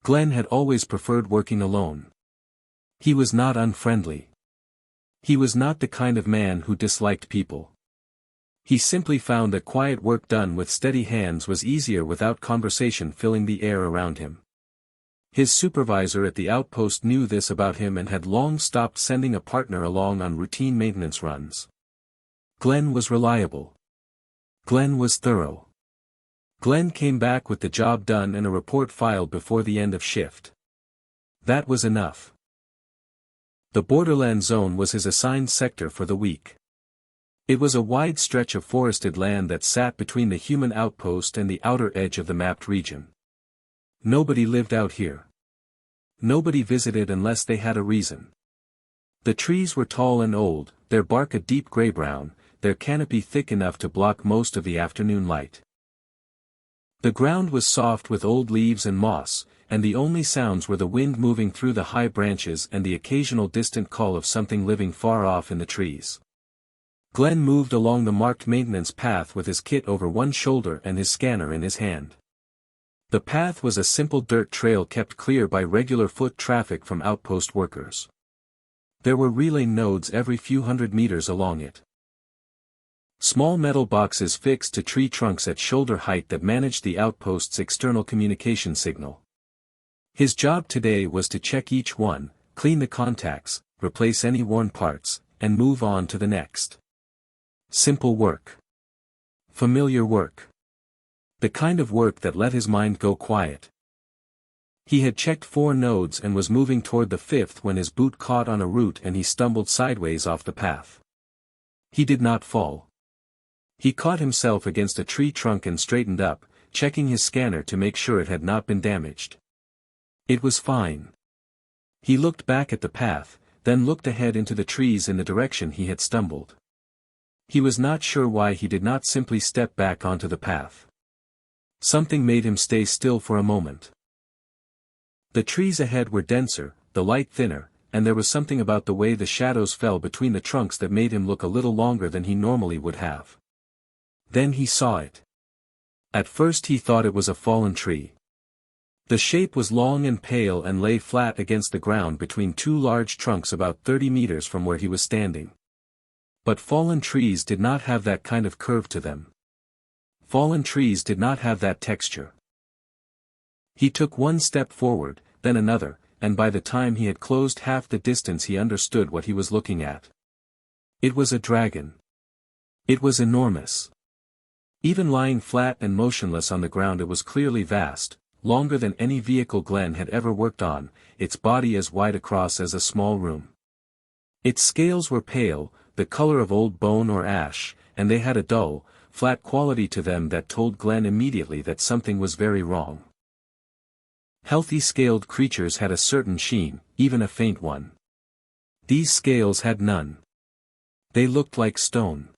Glen had always preferred working alone. He was not unfriendly. He was not the kind of man who disliked people. He simply found that quiet work done with steady hands was easier without conversation filling the air around him. His supervisor at the outpost knew this about him and had long stopped sending a partner along on routine maintenance runs. Glen was reliable. Glen was thorough. Glen came back with the job done and a report filed before the end of shift. That was enough. The borderland zone was his assigned sector for the week. It was a wide stretch of forested land that sat between the human outpost and the outer edge of the mapped region. Nobody lived out here. Nobody visited unless they had a reason. The trees were tall and old, their bark a deep gray-brown, their canopy thick enough to block most of the afternoon light. The ground was soft with old leaves and moss, and the only sounds were the wind moving through the high branches and the occasional distant call of something living far off in the trees. Glen moved along the marked maintenance path with his kit over one shoulder and his scanner in his hand. The path was a simple dirt trail kept clear by regular foot traffic from outpost workers. There were relay nodes every few hundred meters along it. Small metal boxes fixed to tree trunks at shoulder height that managed the outpost's external communication signal. His job today was to check each one, clean the contacts, replace any worn parts, and move on to the next. Simple work. Familiar work. The kind of work that let his mind go quiet. He had checked 4 nodes and was moving toward the 5th when his boot caught on a root and he stumbled sideways off the path. He did not fall. He caught himself against a tree trunk and straightened up, checking his scanner to make sure it had not been damaged. It was fine. He looked back at the path, then looked ahead into the trees in the direction he had stumbled. He was not sure why he did not simply step back onto the path. Something made him stay still for a moment. The trees ahead were denser, the light thinner, and there was something about the way the shadows fell between the trunks that made him look a little longer than he normally would have. Then he saw it. At first he thought it was a fallen tree. The shape was long and pale and lay flat against the ground between 2 large trunks about 30 meters from where he was standing. But fallen trees did not have that kind of curve to them. Fallen trees did not have that texture. He took one step forward, then another, and by the time he had closed half the distance he understood what he was looking at. It was a dragon. It was enormous. Even lying flat and motionless on the ground it was clearly vast, longer than any vehicle Glen had ever worked on, its body as wide across as a small room. Its scales were pale, the color of old bone or ash, and they had a dull, flat quality to them that told Glen immediately that something was very wrong. Healthy scaled creatures had a certain sheen, even a faint one. These scales had none. They looked like stone.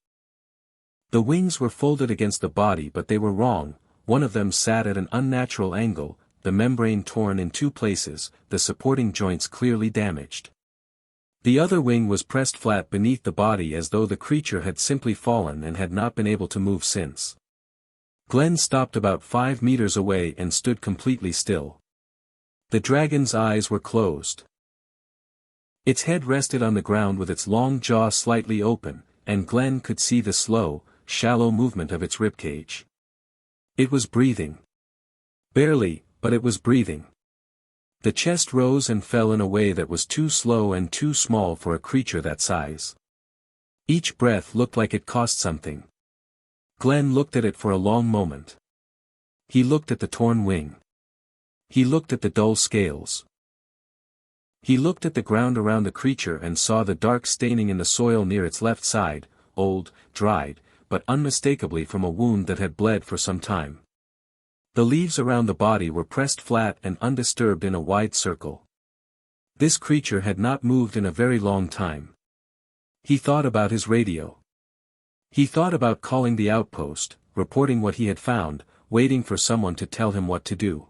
The wings were folded against the body but they were wrong, one of them sat at an unnatural angle, the membrane torn in 2 places, the supporting joints clearly damaged. The other wing was pressed flat beneath the body as though the creature had simply fallen and had not been able to move since. Glen stopped about 5 meters away and stood completely still. The dragon's eyes were closed. Its head rested on the ground with its long jaw slightly open, and Glen could see the slow, shallow movement of its ribcage. It was breathing. Barely, but it was breathing. The chest rose and fell in a way that was too slow and too small for a creature that size. Each breath looked like it cost something. Glen looked at it for a long moment. He looked at the torn wing. He looked at the dull scales. He looked at the ground around the creature and saw the dark staining in the soil near its left side, old, dried, but unmistakably from a wound that had bled for some time. The leaves around the body were pressed flat and undisturbed in a wide circle. This creature had not moved in a very long time. He thought about his radio. He thought about calling the outpost, reporting what he had found, waiting for someone to tell him what to do.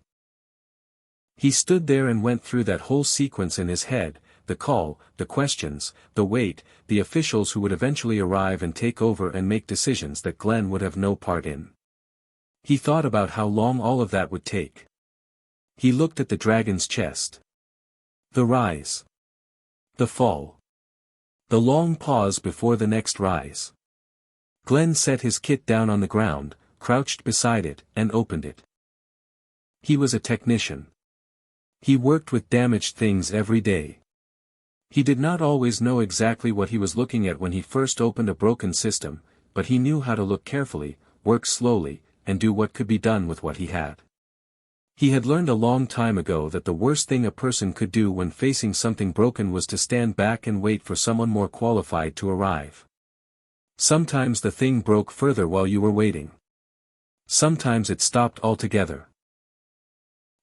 He stood there and went through that whole sequence in his head, the call, the questions, the wait, the officials who would eventually arrive and take over and make decisions that Glen would have no part in. He thought about how long all of that would take. He looked at the dragon's chest. The rise. The fall. The long pause before the next rise. Glen set his kit down on the ground, crouched beside it, and opened it. He was a technician. He worked with damaged things every day. He did not always know exactly what he was looking at when he first opened a broken system, but he knew how to look carefully, work slowly, and do what could be done with what he had. He had learned a long time ago that the worst thing a person could do when facing something broken was to stand back and wait for someone more qualified to arrive. Sometimes the thing broke further while you were waiting. Sometimes it stopped altogether.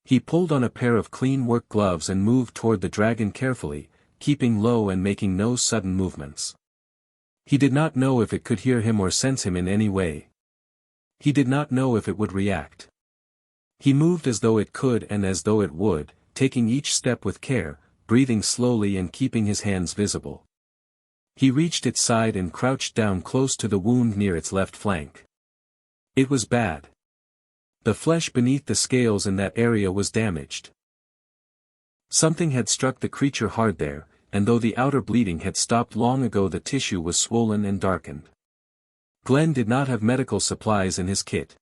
He pulled on a pair of clean work gloves and moved toward the dragon carefully, keeping low and making no sudden movements. He did not know if it could hear him or sense him in any way. He did not know if it would react. He moved as though it could and as though it would, taking each step with care, breathing slowly and keeping his hands visible. He reached its side and crouched down close to the wound near its left flank. It was bad. The flesh beneath the scales in that area was damaged. Something had struck the creature hard there, and though the outer bleeding had stopped long ago, the tissue was swollen and darkened. Glen did not have medical supplies in his kit.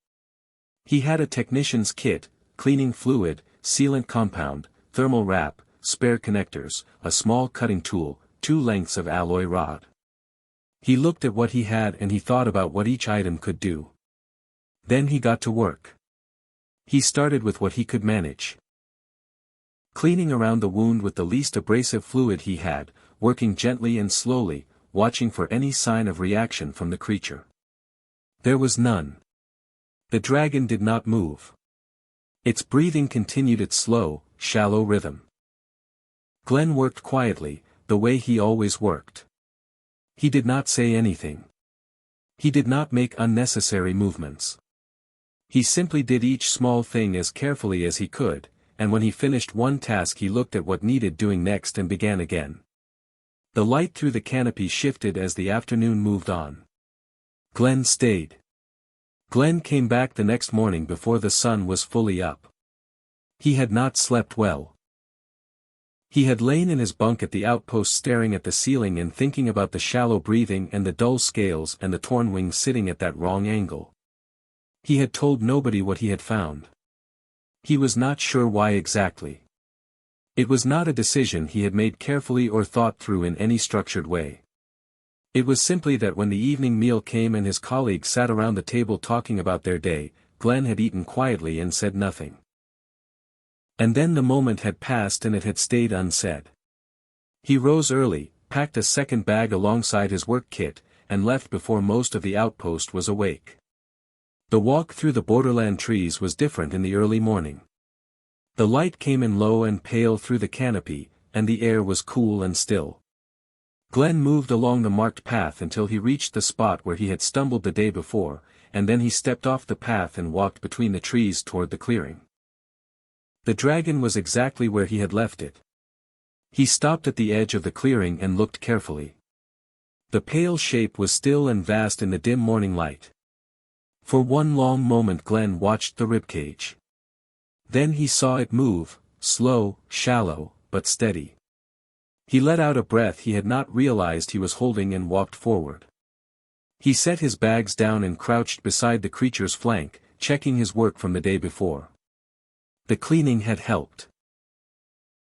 He had a technician's kit, cleaning fluid, sealant compound, thermal wrap, spare connectors, a small cutting tool, 2 lengths of alloy rod. He looked at what he had and he thought about what each item could do. Then he got to work. He started with what he could manage. Cleaning around the wound with the least abrasive fluid he had, working gently and slowly, watching for any sign of reaction from the creature. There was none. The dragon did not move. Its breathing continued its slow, shallow rhythm. Glen worked quietly, the way he always worked. He did not say anything. He did not make unnecessary movements. He simply did each small thing as carefully as he could, and when he finished one task he looked at what needed doing next and began again. The light through the canopy shifted as the afternoon moved on. Glen stayed. Glen came back the next morning before the sun was fully up. He had not slept well. He had lain in his bunk at the outpost staring at the ceiling and thinking about the shallow breathing and the dull scales and the torn wings sitting at that wrong angle. He had told nobody what he had found. He was not sure why exactly. It was not a decision he had made carefully or thought through in any structured way. It was simply that when the evening meal came and his colleagues sat around the table talking about their day, Glen had eaten quietly and said nothing. And then the moment had passed and it had stayed unsaid. He rose early, packed a second bag alongside his work kit, and left before most of the outpost was awake. The walk through the borderland trees was different in the early morning. The light came in low and pale through the canopy, and the air was cool and still. Glen moved along the marked path until he reached the spot where he had stumbled the day before, and then he stepped off the path and walked between the trees toward the clearing. The dragon was exactly where he had left it. He stopped at the edge of the clearing and looked carefully. The pale shape was still and vast in the dim morning light. For one long moment Glen watched the ribcage. Then he saw it move, slow, shallow, but steady. He let out a breath he had not realized he was holding and walked forward. He set his bags down and crouched beside the creature's flank, checking his work from the day before. The cleaning had helped.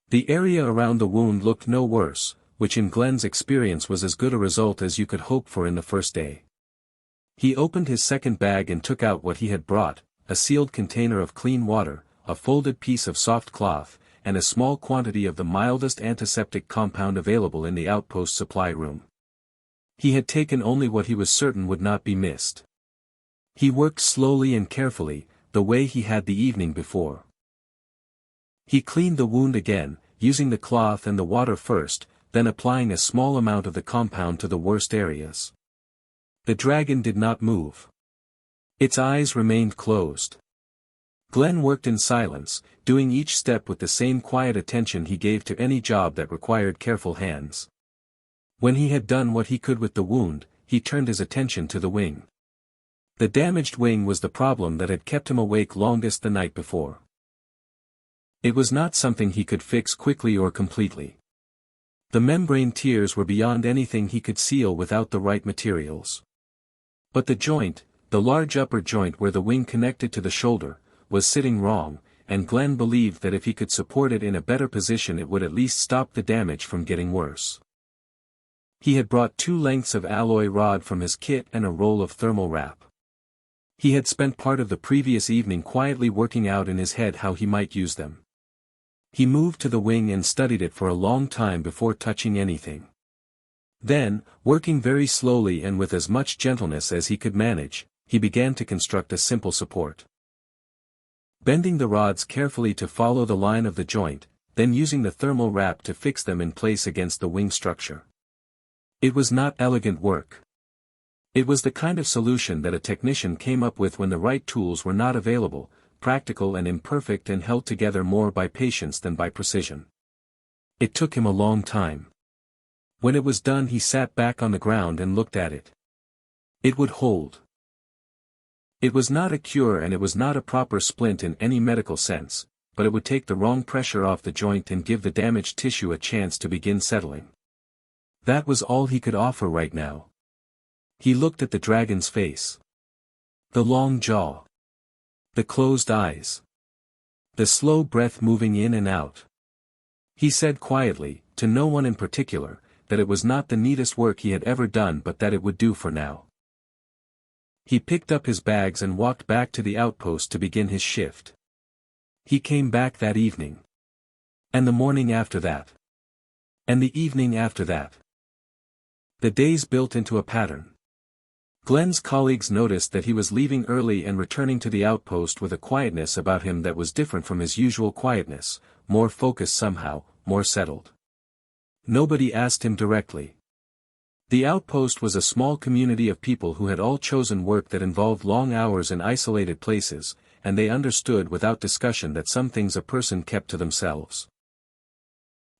The area around the wound looked no worse, which in Glen's experience was as good a result as you could hope for in the first day. He opened his second bag and took out what he had brought, a sealed container of clean water, a folded piece of soft cloth, and a small quantity of the mildest antiseptic compound available in the outpost supply room. He had taken only what he was certain would not be missed. He worked slowly and carefully, the way he had the evening before. He cleaned the wound again, using the cloth and the water first, then applying a small amount of the compound to the worst areas. The dragon did not move. Its eyes remained closed. Glen worked in silence, doing each step with the same quiet attention he gave to any job that required careful hands. When he had done what he could with the wound, he turned his attention to the wing. The damaged wing was the problem that had kept him awake longest the night before. It was not something he could fix quickly or completely. The membrane tiers were beyond anything he could seal without the right materials. But the joint, the large upper joint where the wing connected to the shoulder, was sitting wrong, and Glen believed that if he could support it in a better position it would at least stop the damage from getting worse. He had brought 2 lengths of alloy rod from his kit and a roll of thermal wrap. He had spent part of the previous evening quietly working out in his head how he might use them. He moved to the wing and studied it for a long time before touching anything. Then, working very slowly and with as much gentleness as he could manage, he began to construct a simple support. Bending the rods carefully to follow the line of the joint, then using the thermal wrap to fix them in place against the wing structure. It was not elegant work. It was the kind of solution that a technician came up with when the right tools were not available, practical and imperfect and held together more by patience than by precision. It took him a long time. When it was done he sat back on the ground and looked at it. It would hold. It was not a cure and it was not a proper splint in any medical sense, but it would take the wrong pressure off the joint and give the damaged tissue a chance to begin settling. That was all he could offer right now. He looked at the dragon's face. The long jaw. The closed eyes. The slow breath moving in and out. He said quietly, to no one in particular, that it was not the neatest work he had ever done but that it would do for now. He picked up his bags and walked back to the outpost to begin his shift. He came back that evening. And the morning after that. And the evening after that. The days built into a pattern. Glen's colleagues noticed that he was leaving early and returning to the outpost with a quietness about him that was different from his usual quietness, more focused somehow, more settled. Nobody asked him directly. The outpost was a small community of people who had all chosen work that involved long hours in isolated places, and they understood without discussion that some things a person kept to themselves.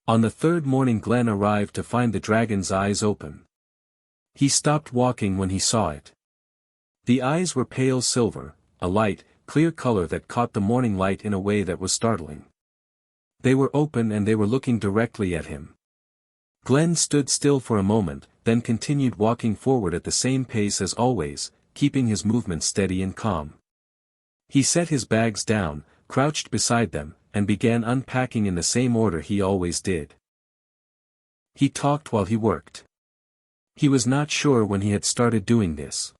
On the 3rd morning Glen arrived to find the dragon's eyes open. He stopped walking when he saw it. The eyes were pale silver, a light, clear color that caught the morning light in a way that was startling. They were open and they were looking directly at him. Glen stood still for a moment, then continued walking forward at the same pace as always, keeping his movements steady and calm. He set his bags down, crouched beside them, and began unpacking in the same order he always did. He talked while he worked. He was not sure when he had started doing this.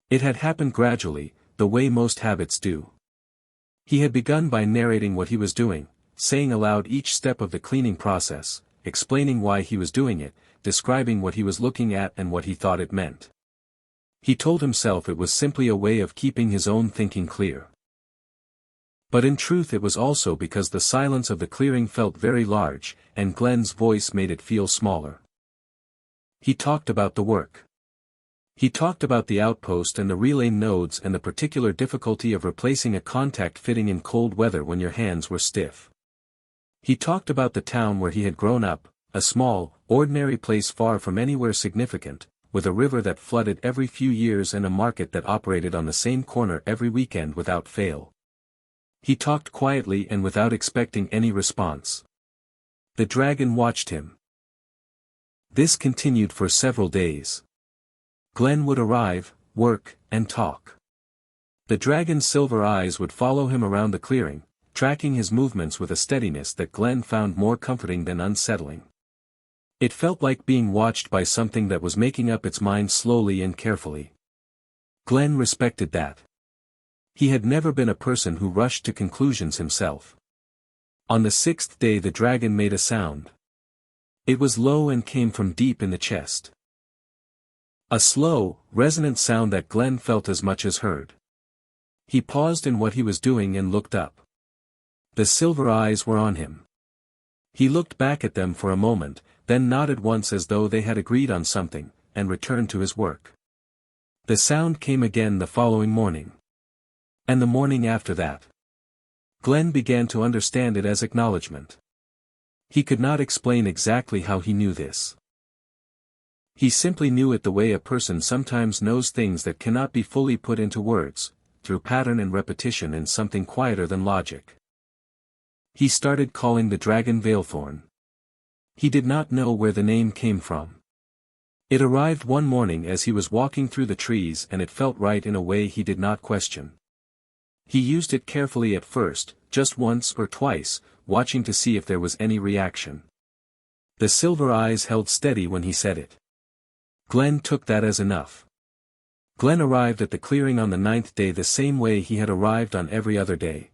It had happened gradually, the way most habits do. He had begun by narrating what he was doing, saying aloud each step of the cleaning process, explaining why he was doing it, describing what he was looking at and what he thought it meant. He told himself it was simply a way of keeping his own thinking clear. But in truth it was also because the silence of the clearing felt very large, and Glen's voice made it feel smaller. He talked about the work. He talked about the outpost and the relay nodes and the particular difficulty of replacing a contact fitting in cold weather when your hands were stiff. He talked about the town where he had grown up, a small, ordinary place far from anywhere significant, with a river that flooded every few years and a market that operated on the same corner every weekend without fail. He talked quietly and without expecting any response. The dragon watched him. This continued for several days. Glen would arrive, work, and talk. The dragon's silver eyes would follow him around the clearing, tracking his movements with a steadiness that Glen found more comforting than unsettling. It felt like being watched by something that was making up its mind slowly and carefully. Glen respected that. He had never been a person who rushed to conclusions himself. On the 6th day the dragon made a sound. It was low and came from deep in the chest. A slow, resonant sound that Glen felt as much as heard. He paused in what he was doing and looked up. The silver eyes were on him. He looked back at them for a moment, then nodded once as though they had agreed on something, and returned to his work. The sound came again the following morning. And the morning after that. Glen began to understand it as acknowledgement. He could not explain exactly how he knew this. He simply knew it the way a person sometimes knows things that cannot be fully put into words, through pattern and repetition and something quieter than logic. He started calling the dragon Veilthorn. He did not know where the name came from. It arrived one morning as he was walking through the trees and it felt right in a way he did not question. He used it carefully at first, just once or twice, watching to see if there was any reaction. The silver eyes held steady when he said it. Glen took that as enough. Glen arrived at the clearing on the 9th day the same way he had arrived on every other day.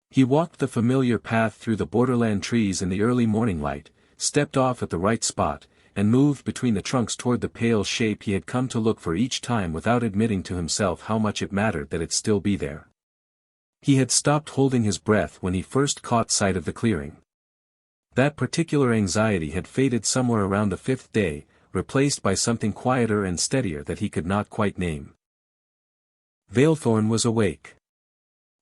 He walked the familiar path through the borderland trees in the early morning light, stepped off at the right spot, and moved between the trunks toward the pale shape he had come to look for each time without admitting to himself how much it mattered that it still be there. He had stopped holding his breath when he first caught sight of the clearing. That particular anxiety had faded somewhere around the 5th day, replaced by something quieter and steadier that he could not quite name. Veilthorn was awake.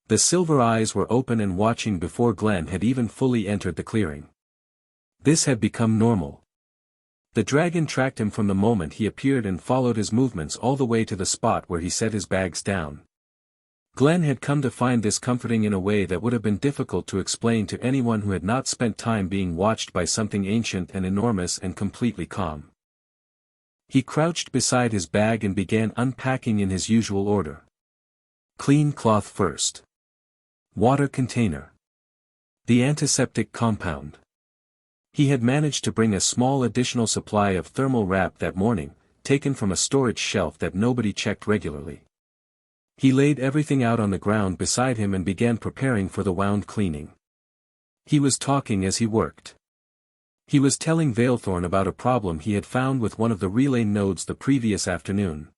The silver eyes were open and watching before Glen had even fully entered the clearing. This had become normal. The dragon tracked him from the moment he appeared and followed his movements all the way to the spot where he set his bags down. Glen had come to find this comforting in a way that would have been difficult to explain to anyone who had not spent time being watched by something ancient and enormous and completely calm. He crouched beside his bag and began unpacking in his usual order. Clean cloth first. Water container. The antiseptic compound. He had managed to bring a small additional supply of thermal wrap that morning, taken from a storage shelf that nobody checked regularly. He laid everything out on the ground beside him and began preparing for the wound cleaning. He was talking as he worked. He was telling Veilthorn about a problem he had found with one of the relay nodes the previous afternoon.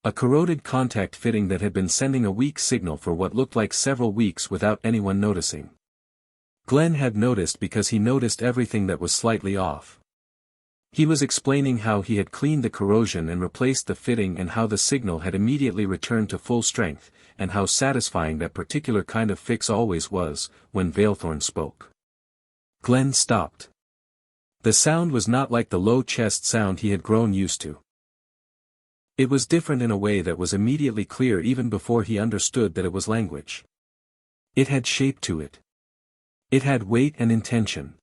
A corroded contact fitting that had been sending a weak signal for what looked like several weeks without anyone noticing. Glen had noticed because he noticed everything that was slightly off. He was explaining how he had cleaned the corrosion and replaced the fitting and how the signal had immediately returned to full strength, and how satisfying that particular kind of fix always was, when Veilthorn spoke. Glen stopped. The sound was not like the low chest sound he had grown used to. It was different in a way that was immediately clear even before he understood that it was language. It had shape to it. It had weight and intention.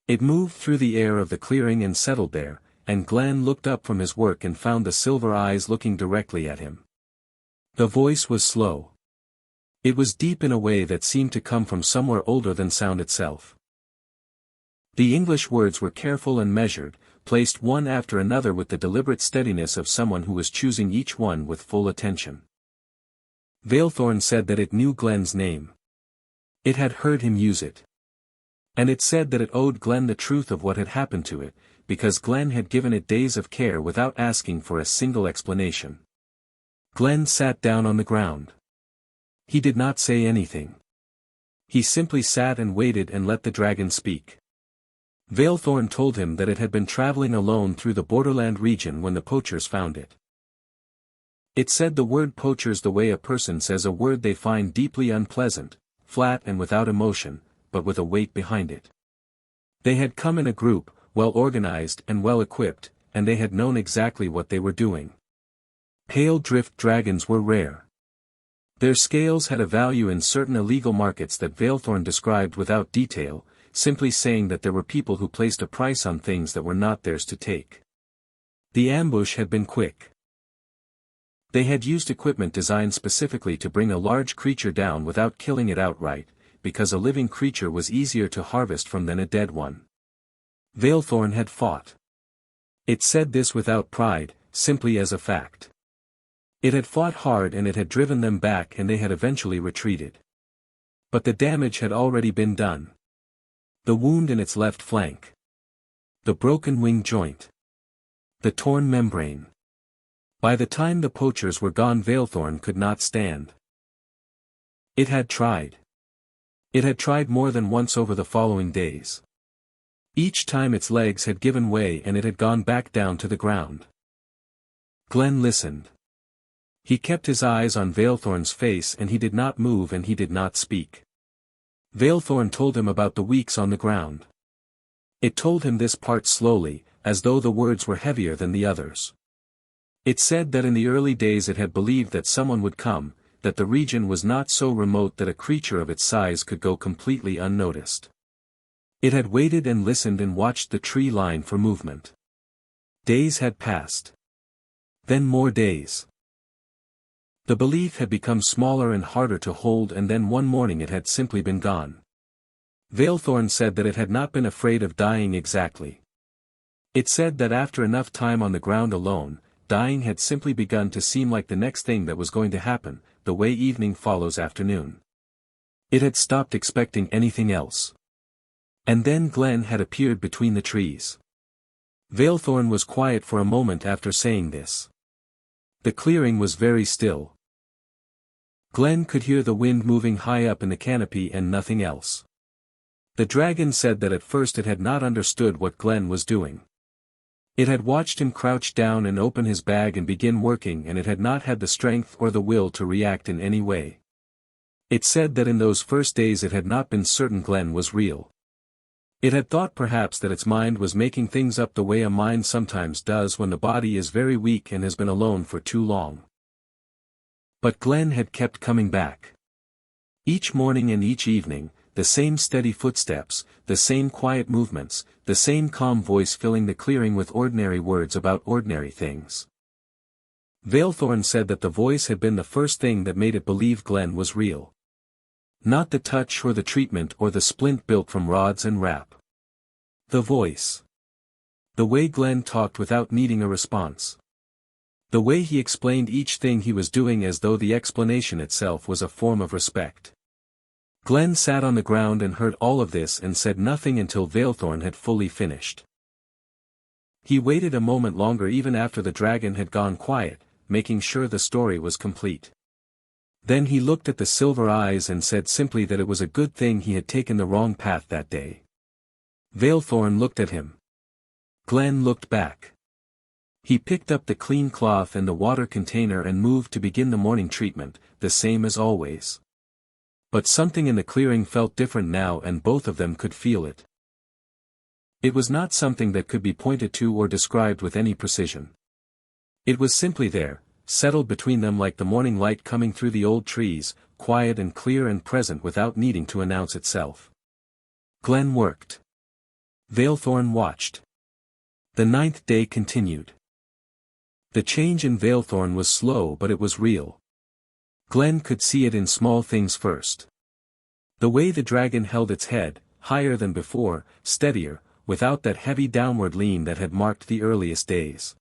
It moved through the air of the clearing and settled there, and Glen looked up from his work and found the silver eyes looking directly at him. The voice was slow. It was deep in a way that seemed to come from somewhere older than sound itself. The English words were careful and measured, placed one after another with the deliberate steadiness of someone who was choosing each one with full attention. Veilthorn said that it knew Glen's name. It had heard him use it. And it said that it owed Glen the truth of what had happened to it, because Glen had given it days of care without asking for a single explanation. Glen sat down on the ground. He did not say anything. He simply sat and waited and let the dragon speak. Veilthorn told him that it had been traveling alone through the borderland region when the poachers found it. It said the word poachers the way a person says a word they find deeply unpleasant, flat and without emotion, but with a weight behind it. They had come in a group, well organized and well equipped, and they had known exactly what they were doing. Pale drift dragons were rare. Their scales had a value in certain illegal markets that Veilthorn described without detail, simply saying that there were people who placed a price on things that were not theirs to take. The ambush had been quick. They had used equipment designed specifically to bring a large creature down without killing it outright, because a living creature was easier to harvest from than a dead one. Veilthorn had fought. It said this without pride, simply as a fact. It had fought hard and it had driven them back and they had eventually retreated. But the damage had already been done. The wound in its left flank. The broken wing joint. The torn membrane. By the time the poachers were gone Veilthorn could not stand. It had tried. It had tried more than once over the following days. Each time its legs had given way and it had gone back down to the ground. Glen listened. He kept his eyes on Veilthorn's face and he did not move and he did not speak. Veilthorn told him about the weeks on the ground. It told him this part slowly, as though the words were heavier than the others. It said that in the early days it had believed that someone would come, that the region was not so remote that a creature of its size could go completely unnoticed. It had waited and listened and watched the tree line for movement. Days had passed. Then more days. The belief had become smaller and harder to hold, and then one morning it had simply been gone. Veilthorn said that it had not been afraid of dying exactly. It said that after enough time on the ground alone, dying had simply begun to seem like the next thing that was going to happen, the way evening follows afternoon. It had stopped expecting anything else. And then Glen had appeared between the trees. Veilthorn was quiet for a moment after saying this. The clearing was very still. Glen could hear the wind moving high up in the canopy and nothing else. The dragon said that at first it had not understood what Glen was doing. It had watched him crouch down and open his bag and begin working, and it had not had the strength or the will to react in any way. It said that in those first days it had not been certain Glen was real. It had thought perhaps that its mind was making things up the way a mind sometimes does when the body is very weak and has been alone for too long. But Glen had kept coming back. Each morning and each evening, the same steady footsteps, the same quiet movements, the same calm voice filling the clearing with ordinary words about ordinary things. Veilthorn said that the voice had been the first thing that made it believe Glen was real. Not the touch or the treatment or the splint built from rods and wrap. The voice. The way Glen talked without needing a response. The way he explained each thing he was doing as though the explanation itself was a form of respect. Glen sat on the ground and heard all of this and said nothing until Veilthorn had fully finished. He waited a moment longer even after the dragon had gone quiet, making sure the story was complete. Then he looked at the silver eyes and said simply that it was a good thing he had taken the wrong path that day. Veilthorn looked at him. Glen looked back. He picked up the clean cloth and the water container and moved to begin the morning treatment, the same as always. But something in the clearing felt different now, and both of them could feel it. It was not something that could be pointed to or described with any precision. It was simply there, settled between them like the morning light coming through the old trees, quiet and clear and present without needing to announce itself. Glen worked. Veilthorn watched. The 9th day continued. The change in Veilthorn was slow, but it was real. Glen could see it in small things first. The way the dragon held its head, higher than before, steadier, without that heavy downward lean that had marked the earliest days.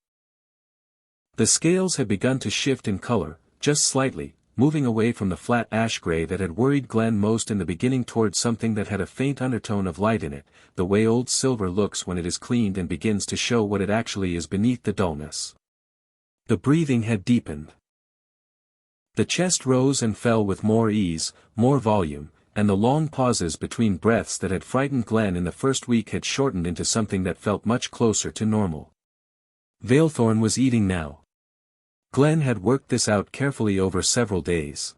The scales had begun to shift in color, just slightly, moving away from the flat ash gray that had worried Glen most in the beginning towards something that had a faint undertone of light in it, the way old silver looks when it is cleaned and begins to show what it actually is beneath the dullness. The breathing had deepened. The chest rose and fell with more ease, more volume, and the long pauses between breaths that had frightened Glen in the first week had shortened into something that felt much closer to normal. Veilthorn was eating now. Glen had worked this out carefully over several days.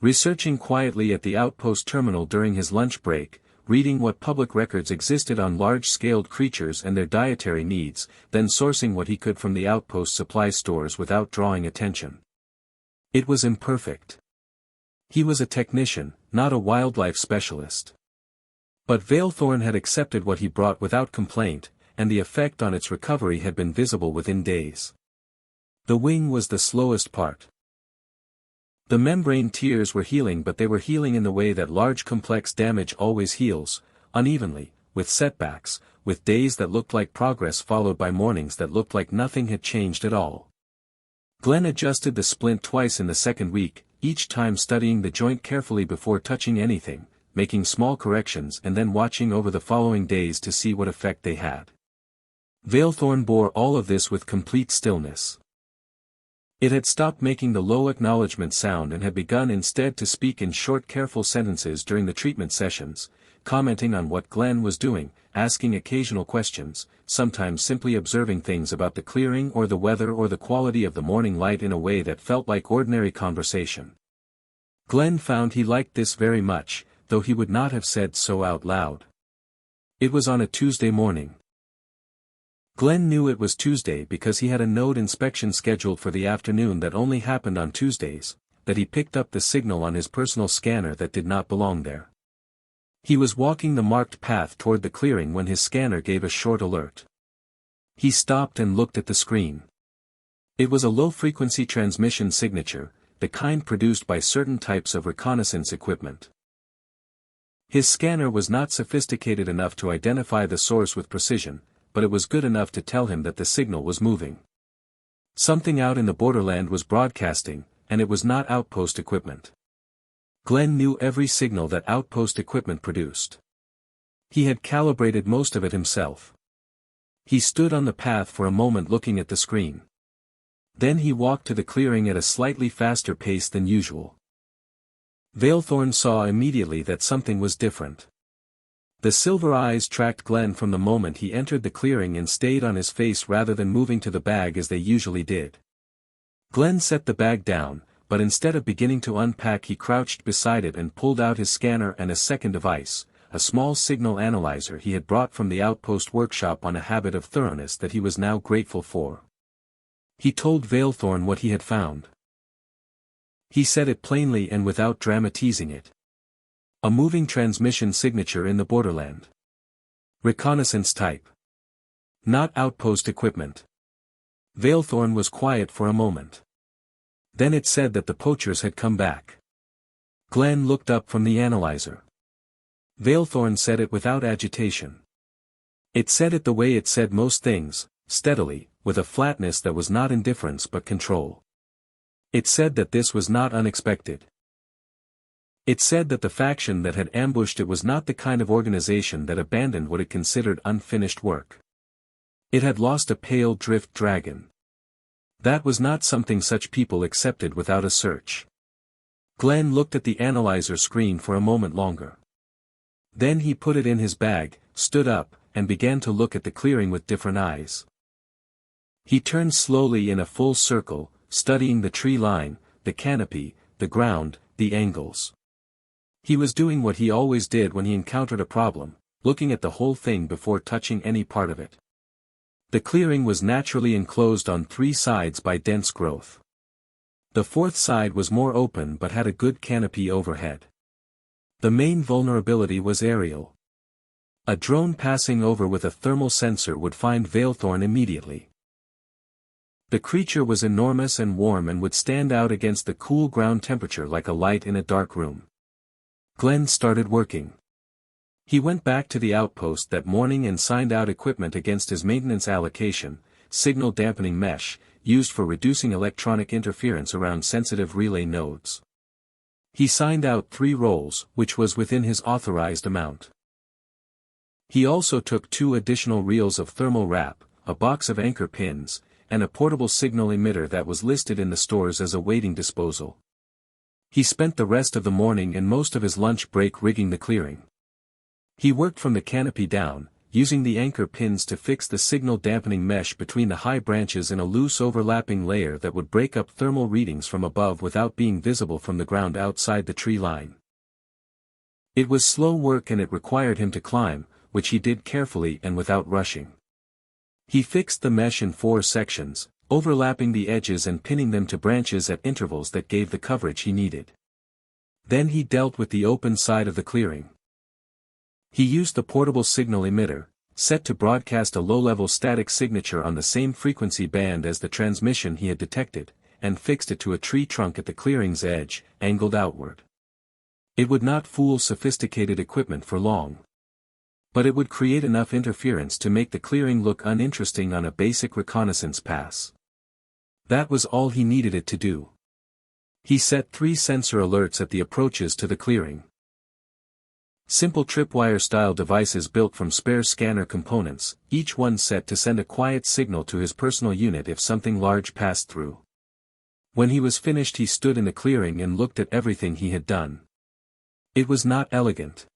Researching quietly at the outpost terminal during his lunch break, reading what public records existed on large-scaled creatures and their dietary needs, then sourcing what he could from the outpost supply stores without drawing attention. It was imperfect. He was a technician, not a wildlife specialist. But Veilthorn had accepted what he brought without complaint, and the effect on its recovery had been visible within days. The wing was the slowest part. The membrane tears were healing, but they were healing in the way that large complex damage always heals, unevenly, with setbacks, with days that looked like progress followed by mornings that looked like nothing had changed at all. Glen adjusted the splint twice in the second week, each time studying the joint carefully before touching anything, making small corrections and then watching over the following days to see what effect they had. Veilthorn bore all of this with complete stillness. It had stopped making the low acknowledgement sound and had begun instead to speak in short careful sentences during the treatment sessions, commenting on what Glen was doing, asking occasional questions, sometimes simply observing things about the clearing or the weather or the quality of the morning light in a way that felt like ordinary conversation. Glen found he liked this very much, though he would not have said so out loud. It was on a Tuesday morning. Glen knew it was Tuesday because he had a node inspection scheduled for the afternoon that only happened on Tuesdays, that he picked up the signal on his personal scanner that did not belong there. He was walking the marked path toward the clearing when his scanner gave a short alert. He stopped and looked at the screen. It was a low-frequency transmission signature, the kind produced by certain types of reconnaissance equipment. His scanner was not sophisticated enough to identify the source with precision, but it was good enough to tell him that the signal was moving. Something out in the borderland was broadcasting, and it was not outpost equipment. Glen knew every signal that outpost equipment produced. He had calibrated most of it himself. He stood on the path for a moment looking at the screen. Then he walked to the clearing at a slightly faster pace than usual. Veilthorn saw immediately that something was different. The silver eyes tracked Glen from the moment he entered the clearing and stayed on his face rather than moving to the bag as they usually did. Glen set the bag down, but instead of beginning to unpack he crouched beside it and pulled out his scanner and a second device, a small signal analyzer he had brought from the outpost workshop on a habit of thoroughness that he was now grateful for. He told Veilthorn what he had found. He said it plainly and without dramatizing it. A moving transmission signature in the borderland. Reconnaissance type. Not outpost equipment. Veilthorn was quiet for a moment. Then it said that the poachers had come back. Glen looked up from the analyzer. Veilthorn said it without agitation. It said it the way it said most things, steadily, with a flatness that was not indifference but control. It said that this was not unexpected. It said that the faction that had ambushed it was not the kind of organization that abandoned what it considered unfinished work. It had lost a pale drift dragon. That was not something such people accepted without a search. Glen looked at the analyzer screen for a moment longer. Then he put it in his bag, stood up, and began to look at the clearing with different eyes. He turned slowly in a full circle, studying the tree line, the canopy, the ground, the angles. He was doing what he always did when he encountered a problem, looking at the whole thing before touching any part of it. The clearing was naturally enclosed on three sides by dense growth. The fourth side was more open but had a good canopy overhead. The main vulnerability was aerial. A drone passing over with a thermal sensor would find Veilthorn immediately. The creature was enormous and warm and would stand out against the cool ground temperature like a light in a dark room. Glen started working. He went back to the outpost that morning and signed out equipment against his maintenance allocation, signal dampening mesh, used for reducing electronic interference around sensitive relay nodes. He signed out 3 rolls, which was within his authorized amount. He also took 2 additional reels of thermal wrap, a box of anchor pins, and a portable signal emitter that was listed in the stores as a waiting disposal. He spent the rest of the morning and most of his lunch break rigging the clearing. He worked from the canopy down, using the anchor pins to fix the signal dampening mesh between the high branches in a loose overlapping layer that would break up thermal readings from above without being visible from the ground outside the tree line. It was slow work and it required him to climb, which he did carefully and without rushing. He fixed the mesh in 4 sections, overlapping the edges and pinning them to branches at intervals that gave the coverage he needed. Then he dealt with the open side of the clearing. He used the portable signal emitter, set to broadcast a low-level static signature on the same frequency band as the transmission he had detected, and fixed it to a tree trunk at the clearing's edge, angled outward. It would not fool sophisticated equipment for long. But it would create enough interference to make the clearing look uninteresting on a basic reconnaissance pass. That was all he needed it to do. He set 3 sensor alerts at the approaches to the clearing. Simple tripwire-style devices built from spare scanner components, each one set to send a quiet signal to his personal unit if something large passed through. When he was finished he stood in the clearing and looked at everything he had done. It was not elegant.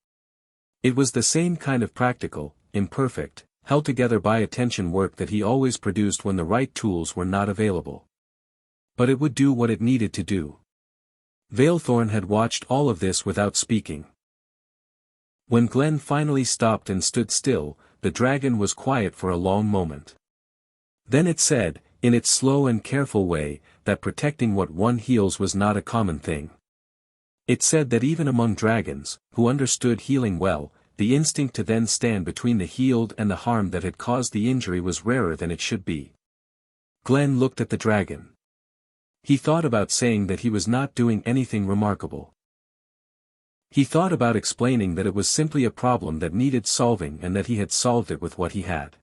It was the same kind of practical, imperfect, held together by attention work that he always produced when the right tools were not available. But it would do what it needed to do. Veilthorn had watched all of this without speaking. When Glen finally stopped and stood still, the dragon was quiet for a long moment. Then it said, in its slow and careful way, that protecting what one heals was not a common thing. It said that even among dragons, who understood healing well, the instinct to then stand between the healed and the harm that had caused the injury was rarer than it should be. Glen looked at the dragon. He thought about saying that he was not doing anything remarkable. He thought about explaining that it was simply a problem that needed solving and that he had solved it with what he had.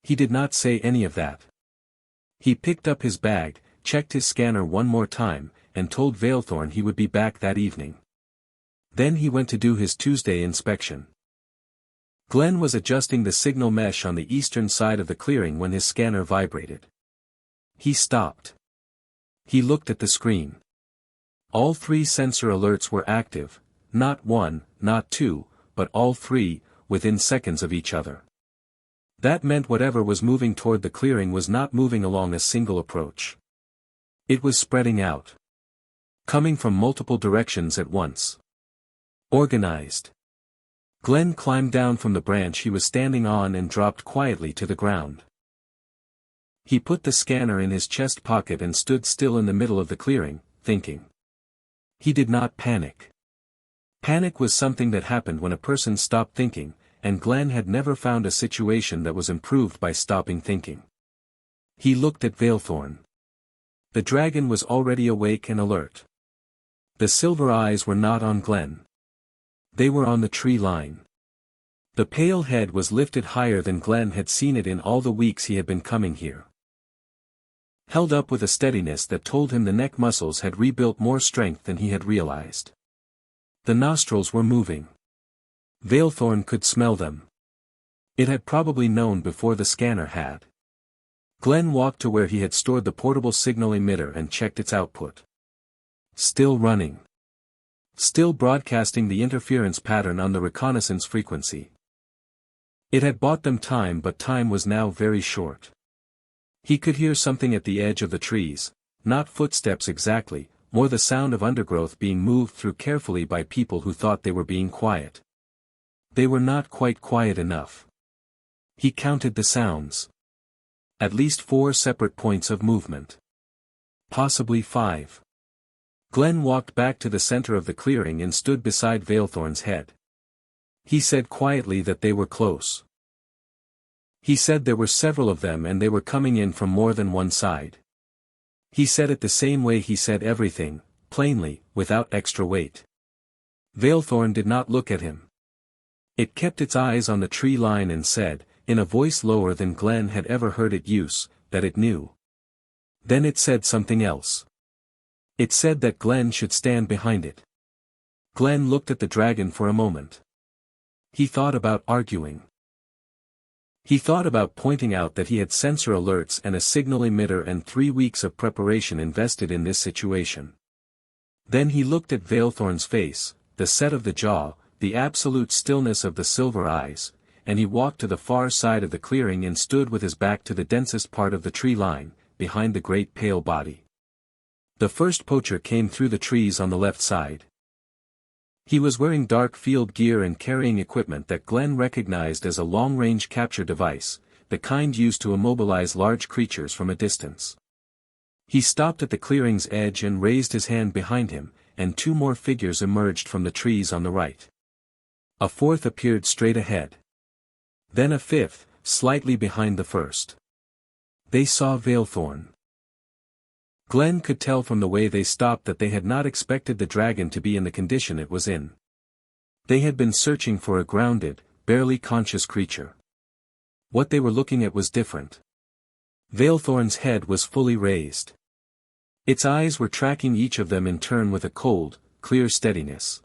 He did not say any of that. He picked up his bag, checked his scanner one more time, and told Veilthorn he would be back that evening. Then he went to do his Tuesday inspection. Glen was adjusting the signal mesh on the eastern side of the clearing when his scanner vibrated. He stopped. He looked at the screen. All 3 sensor alerts were active, not 1, not 2, but all 3, within seconds of each other. That meant whatever was moving toward the clearing was not moving along a single approach. It was spreading out. Coming from multiple directions at once. Organized. Glen climbed down from the branch he was standing on and dropped quietly to the ground. He put the scanner in his chest pocket and stood still in the middle of the clearing, thinking. He did not panic. Panic was something that happened when a person stopped thinking, and Glen had never found a situation that was improved by stopping thinking. He looked at Veilthorn. The dragon was already awake and alert. The silver eyes were not on Glen. They were on the tree line. The pale head was lifted higher than Glen had seen it in all the weeks he had been coming here. Held up with a steadiness that told him the neck muscles had rebuilt more strength than he had realized. The nostrils were moving. Veilthorn could smell them. It had probably known before the scanner had. Glen walked to where he had stored the portable signal emitter and checked its output. Still running. Still broadcasting the interference pattern on the reconnaissance frequency. It had bought them time, but time was now very short. He could hear something at the edge of the trees, not footsteps exactly, more the sound of undergrowth being moved through carefully by people who thought they were being quiet. They were not quite quiet enough. He counted the sounds. At least 4 separate points of movement. Possibly 5. Glen walked back to the center of the clearing and stood beside Veilthorn's head. He said quietly that they were close. He said there were several of them and they were coming in from more than one side. He said it the same way he said everything, plainly, without extra weight. Veilthorn did not look at him. It kept its eyes on the tree line and said, in a voice lower than Glen had ever heard it use, that it knew. Then it said something else. It said that Glen should stand behind it. Glen looked at the dragon for a moment. He thought about arguing. He thought about pointing out that he had sensor alerts and a signal emitter and 3 weeks of preparation invested in this situation. Then he looked at Veilthorn's face, the set of the jaw, the absolute stillness of the silver eyes, and he walked to the far side of the clearing and stood with his back to the densest part of the tree line, behind the great pale body. The first poacher came through the trees on the left side. He was wearing dark field gear and carrying equipment that Glen recognized as a long-range capture device, the kind used to immobilize large creatures from a distance. He stopped at the clearing's edge and raised his hand behind him, and 2 more figures emerged from the trees on the right. A 4th appeared straight ahead. Then a 5th, slightly behind the first. They saw Veilthorn. Glen could tell from the way they stopped that they had not expected the dragon to be in the condition it was in. They had been searching for a grounded, barely conscious creature. What they were looking at was different. Veilthorn's head was fully raised. Its eyes were tracking each of them in turn with a cold, clear steadiness.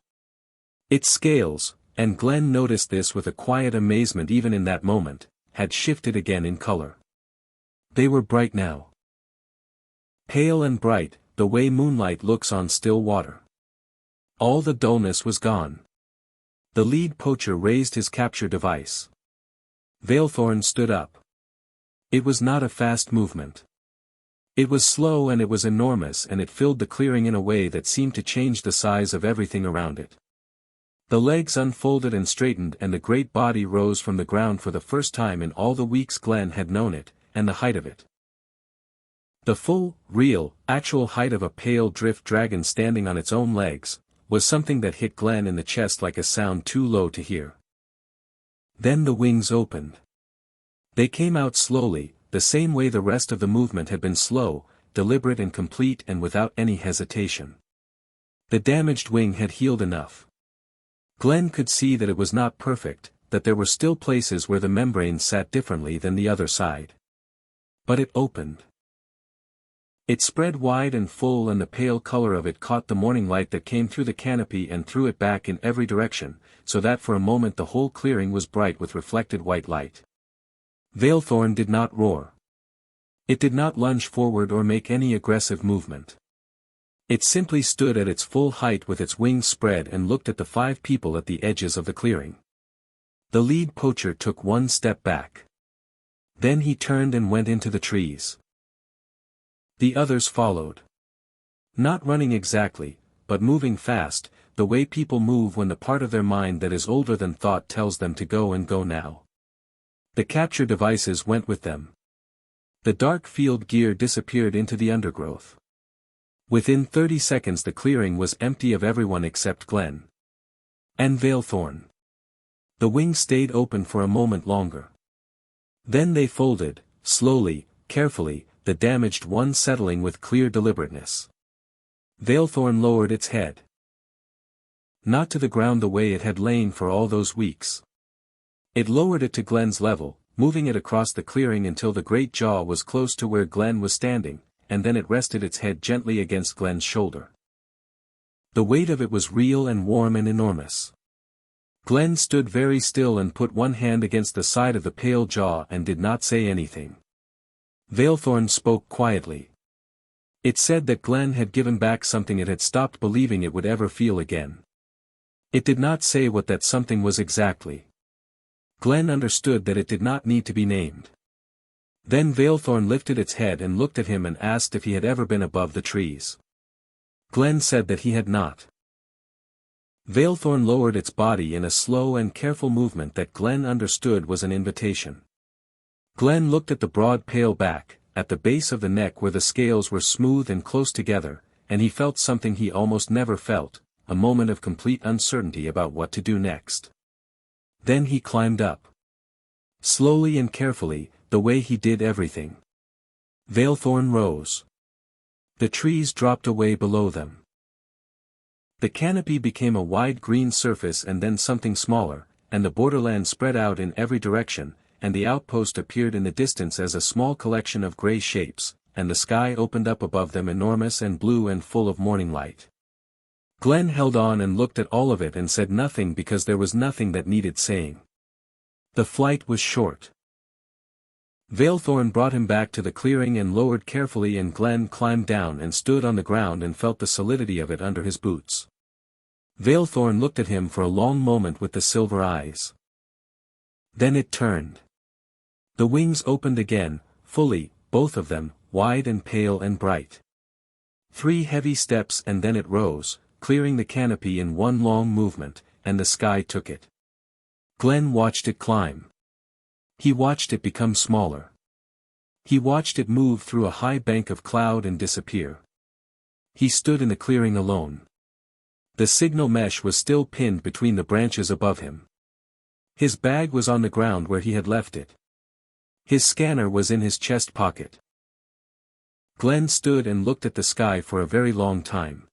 Its scales, and Glen noticed this with a quiet amazement even in that moment, had shifted again in color. They were bright now. Pale and bright, the way moonlight looks on still water. All the dullness was gone. The lead poacher raised his capture device. Veilthorn stood up. It was not a fast movement. It was slow and it was enormous and it filled the clearing in a way that seemed to change the size of everything around it. The legs unfolded and straightened and the great body rose from the ground for the first time in all the weeks Glen had known it, and the height of it. The full, real, actual height of a pale drift dragon standing on its own legs, was something that hit Glen in the chest like a sound too low to hear. Then the wings opened. They came out slowly, the same way the rest of the movement had been slow, deliberate and complete and without any hesitation. The damaged wing had healed enough. Glen could see that it was not perfect, that there were still places where the membrane sat differently than the other side. But it opened. It spread wide and full, and the pale color of it caught the morning light that came through the canopy and threw it back in every direction, so that for a moment the whole clearing was bright with reflected white light. Veilthorn did not roar. It did not lunge forward or make any aggressive movement. It simply stood at its full height with its wings spread and looked at the 5 people at the edges of the clearing. The lead poacher took one step back. Then he turned and went into the trees. The others followed. Not running exactly, but moving fast, the way people move when the part of their mind that is older than thought tells them to go and go now. The capture devices went with them. The dark field gear disappeared into the undergrowth. Within 30 seconds the clearing was empty of everyone except Glen. And Veilthorn. The wings stayed open for a moment longer. Then they folded, slowly, carefully, the damaged one settling with clear deliberateness. Veilthorn lowered its head. Not to the ground the way it had lain for all those weeks. It lowered it to Glen's level, moving it across the clearing until the great jaw was close to where Glen was standing, and then it rested its head gently against Glen's shoulder. The weight of it was real and warm and enormous. Glen stood very still and put one hand against the side of the pale jaw and did not say anything. Veilthorn spoke quietly. It said that Glen had given back something it had stopped believing it would ever feel again. It did not say what that something was exactly. Glen understood that it did not need to be named. Then Veilthorn lifted its head and looked at him and asked if he had ever been above the trees. Glen said that he had not. Veilthorn lowered its body in a slow and careful movement that Glen understood was an invitation. Glen looked at the broad pale back, at the base of the neck where the scales were smooth and close together, and he felt something he almost never felt, a moment of complete uncertainty about what to do next. Then he climbed up. Slowly and carefully, the way he did everything. Veilthorn rose. The trees dropped away below them. The canopy became a wide green surface and then something smaller, and the borderland spread out in every direction, and the outpost appeared in the distance as a small collection of gray shapes, and the sky opened up above them enormous and blue and full of morning light. Glen held on and looked at all of it and said nothing because there was nothing that needed saying. The flight was short. Veilthorn brought him back to the clearing and lowered carefully, and Glen climbed down and stood on the ground and felt the solidity of it under his boots. Veilthorn looked at him for a long moment with the silver eyes. Then it turned. The wings opened again, fully, both of them, wide and pale and bright. 3 heavy steps and then it rose, clearing the canopy in one long movement, and the sky took it. Glen watched it climb. He watched it become smaller. He watched it move through a high bank of cloud and disappear. He stood in the clearing alone. The signal mesh was still pinned between the branches above him. His bag was on the ground where he had left it. His scanner was in his chest pocket. Glen stood and looked at the sky for a very long time.